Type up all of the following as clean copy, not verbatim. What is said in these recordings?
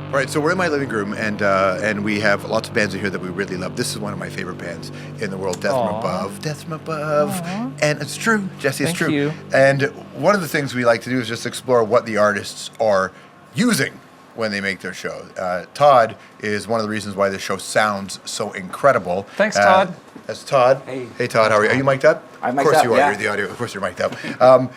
All right, so we're in my living room, and we have lots of bands in here that we really love. This is one of my favorite bands in the world, Death from Above. Death from Above. Aww. And it's true, Jesse, it's true. You. And one of the things we like to do is just explore what the artists are using when they make their show. Todd is one of the reasons why this show sounds so incredible. Thanks, Todd. That's Todd. Hey. Todd, how are you? Are you mic'd up? I'm mic'd up. Of course you are. yeah. You're the audio. Of course you're mic'd up.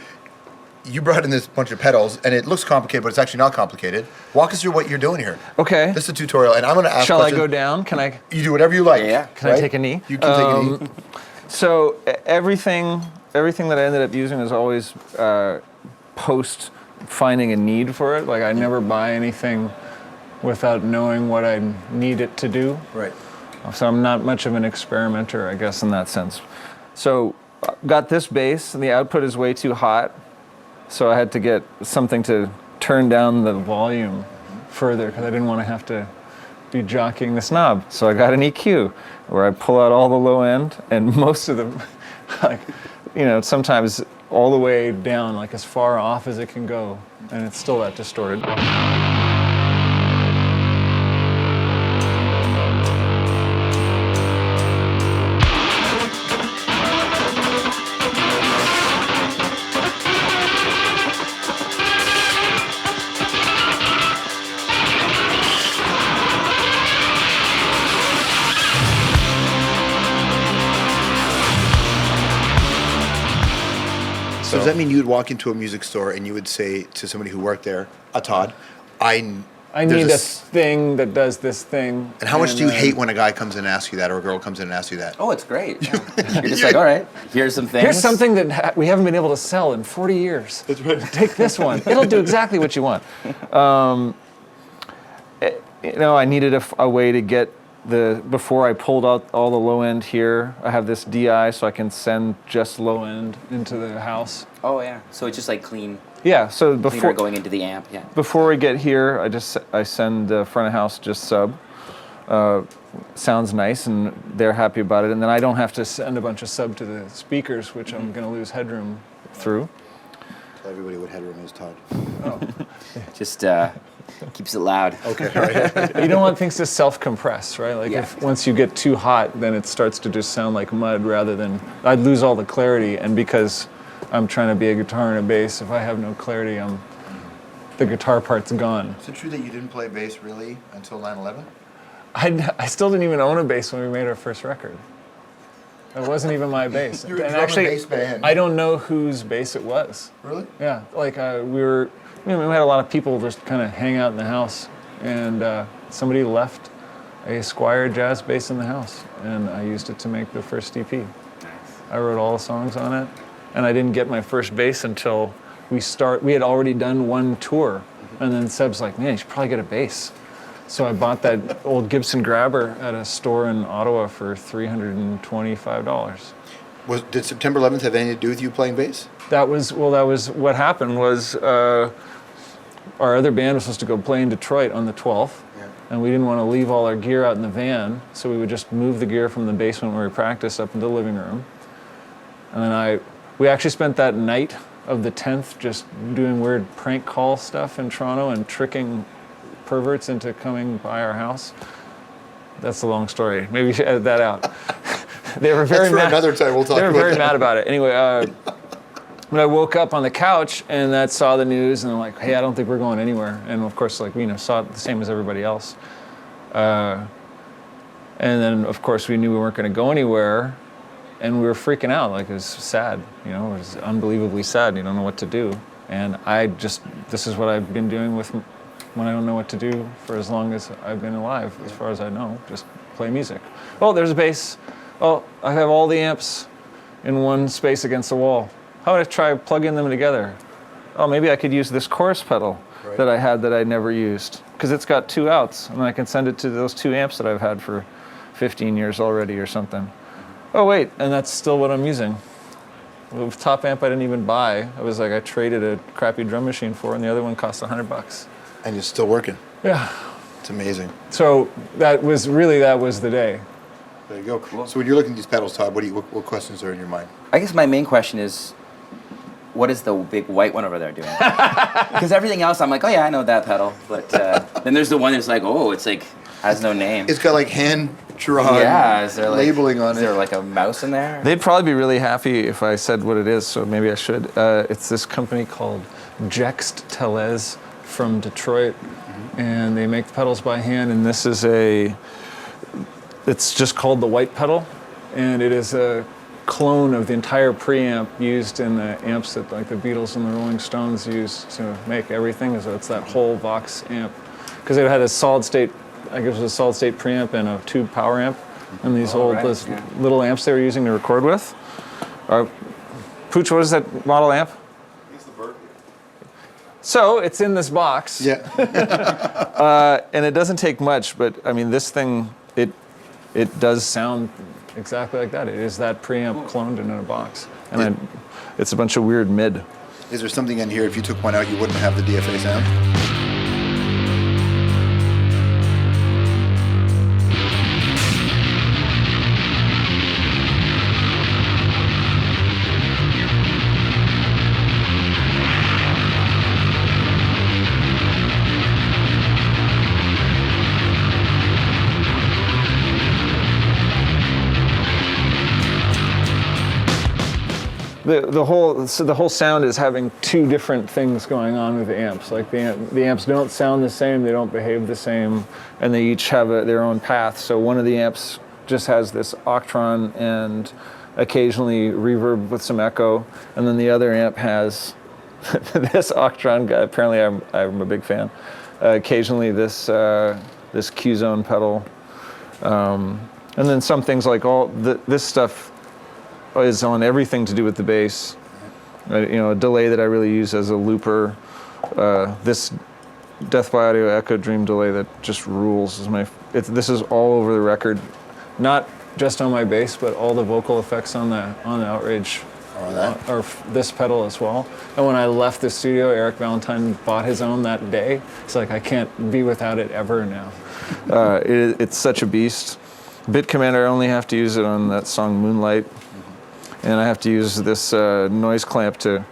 You brought in this bunch of pedals, and it looks complicated, but it's actually not complicated. Walk us through what you're doing here. Okay. This is a tutorial, and I'm going to ask Shall questions. I go down? Can I? You do whatever you like. Yeah. Can I take a knee? You can take a knee. So everything that I ended up using is always post finding a need for it. Like I never buy anything without knowing what I need it to do. Right. So I'm not much of an experimenter, I guess, in that sense. So got this bass, and the output is way too hot. So I had to get something to turn down the volume further because I didn't want to have to be jockeying this knob. So I got an EQ where I pull out all the low end, and most of them, like, sometimes all the way down, like as far off as it can go, and it's still that distorted. So does that mean you would walk into a music store and you would say to somebody who worked there, Todd, I need a thing that does this thing. And how much do you hate when a guy comes in and asks you that, or a girl comes in and asks you that? Oh, it's great. Yeah. You're just like, all right, here's some things. Here's something that we haven't been able to sell in 40 years. That's right. Take this one. It'll do exactly what you want. I needed a way to get before I pulled out all the low end here, I have this DI so I can send just low end into the house. Oh yeah, so it's just like clean. Yeah, so before going into the amp, yeah. Before we get here, I send the front of house just sub. Sounds nice, and they're happy about it. And then I don't have to send a bunch of sub to the speakers, which I'm going to lose headroom through. Tell everybody what headroom is, Todd. Oh. Just keeps it loud. Okay, all right. You don't want things to self-compress, right? Like if once you get too hot, then it starts to just sound like mud rather than, I'd lose all the clarity. And because I'm trying to be a guitar and a bass, if I have no clarity, the guitar part's gone. Is it true that you didn't play bass really until 9/11? I still didn't even own a bass when we made our first record. It wasn't even my bass. You were and a actually, bass band. I don't know whose bass it was. Really? Yeah, like we had a lot of people just kind of hang out in the house, and somebody left a Squier jazz bass in the house, and I used it to make the first EP. Nice. I wrote all the songs on it, and I didn't get my first bass until we had already done one tour, and then Seb's like, man, you should probably get a bass. So I bought that old Gibson Grabber at a store in Ottawa for $325. Did September 11th have anything to do with you playing bass? That was what happened was our other band was supposed to go play in Detroit on the 12th, and we didn't want to leave all our gear out in the van, so we would just move the gear from the basement where we practiced up into the living room. And then we actually spent that night of the 10th just doing weird prank call stuff in Toronto and tricking perverts into coming by our house. That's a long story. Maybe we should edit that out. They were very mad. Another time we'll talk They were about very that. mad about it. Anyway, when I woke up on the couch and saw the news, and I'm like, hey, I don't think we're going anywhere. And of course, like saw it the same as everybody else. And then of course we knew we weren't going to go anywhere, and we were freaking out. Like it was sad. It was unbelievably sad. You don't know what to do. And this is what I've been doing when I don't know what to do for as long as I've been alive, as far as I know, just play music. Oh, there's a bass. Oh, I have all the amps in one space against the wall. How would I try plugging them together? Oh, maybe I could use this chorus pedal that I had that I never used, because it's got 2 outs, and I can send it to those 2 amps that I've had for 15 years already or something. Oh, wait, and that's still what I'm using. The top amp I didn't even buy. I traded a crappy drum machine for, and the other one cost $100. And you're still working. Yeah. It's amazing. So that was the day. There you go. Cool. So when you're looking at these pedals, Todd, what questions are in your mind? I guess my main question is, what is the big white one over there doing? Because everything else, I'm like, oh yeah, I know that pedal. But then there's the one that's like, oh, it's like, has no name. It's got like hand-drawn is there like, labeling on is it. there like a mouse in there? They'd probably be really happy if I said what it is, so maybe I should. It's this company called Jext Telez from Detroit, and they make the pedals by hand, and this is it's just called the white pedal, and it is a clone of the entire preamp used in the amps that like the Beatles and the Rolling Stones used to make everything. So it's that whole Vox amp, because it had a solid state, I guess it was a solid state preamp and a tube power amp, and these little amps they were using to record with. Pooch, what is that model amp? It's the Berkeley. So it's in this box. Yeah. And it doesn't take much, but I mean this thing, it does sound exactly like that. It is that preamp cloned in a box. And it's a bunch of weird mid. Is there something in here, if you took one out, you wouldn't have the DFA sound? The whole sound is having two different things going on with the amps. Like the amps don't sound the same, they don't behave the same, and they each have their own path. So one of the amps just has this octron and occasionally reverb with some echo, and then the other amp has this octron guy. Apparently, I'm a big fan. Occasionally this Q zone pedal, and then some things like this stuff is on everything to do with the bass. A delay that I really use as a looper. This Death by Audio Echo Dream delay that just rules. This is all over the record, not just on my bass, but all the vocal effects on the Outrage or this pedal as well. And when I left the studio, Eric Valentine bought his own that day. It's like I can't be without it ever now. It's such a beast. Bit Commander, I only have to use it on that song Moonlight. And I have to use this noise clamp to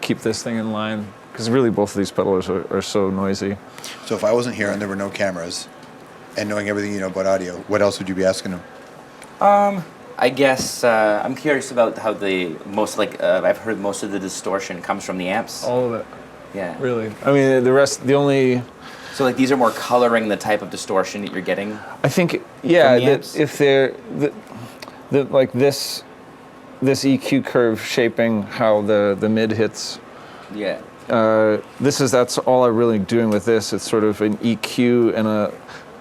keep this thing in line, because really both of these pedals are so noisy. So if I wasn't here and there were no cameras, and knowing everything you know about audio, what else would you be asking him? I guess I'm curious about how I've heard most of the distortion comes from the amps. All of it. Yeah. Really. I mean, the only... So like these are more coloring the type of distortion that you're getting? I think, yeah, from the amps? If they're... like this EQ curve shaping how the mid hits. Yeah. That's all I'm really doing with this. It's sort of an EQ and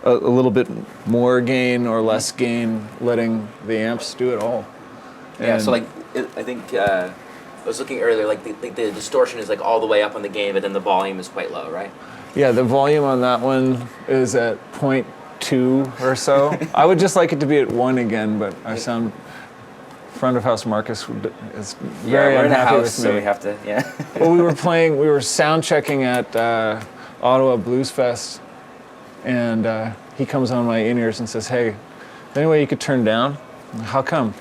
a little bit more gain or less gain, letting the amps do it all. Yeah, so like, I think, I was looking earlier, like the distortion is like all the way up on the gain, but then the volume is quite low, right? Yeah, the volume on that one is at 0.2 or so. I would just like it to be at 1 again, but I sound... Front of house Marcus is very we're in a unhappy house, with me. so we have to, Well, we were sound checking at Ottawa Blues Fest, and he comes on my in-ears and says, "Hey, any way you could turn down?" How come?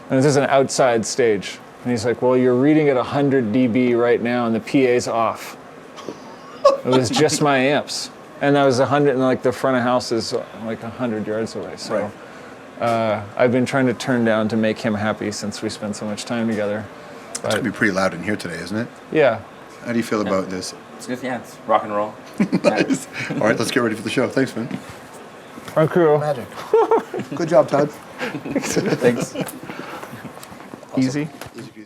And this is an outside stage. And he's like, "Well, you're reading at 100 dB right now, and the PA's off." It was just my amps. And that was 100, and like the front of house is like 100 yards away, so... Right. I've been trying to turn down to make him happy since we spent so much time together. It's going to be pretty loud in here today, isn't it? Yeah. How do you feel about this? It's good, yeah, it's rock and roll. Nice. All right, let's get ready for the show. Thanks, man. Franco. Magic. Good job, Todd. Thanks. Easy. Easy peasy.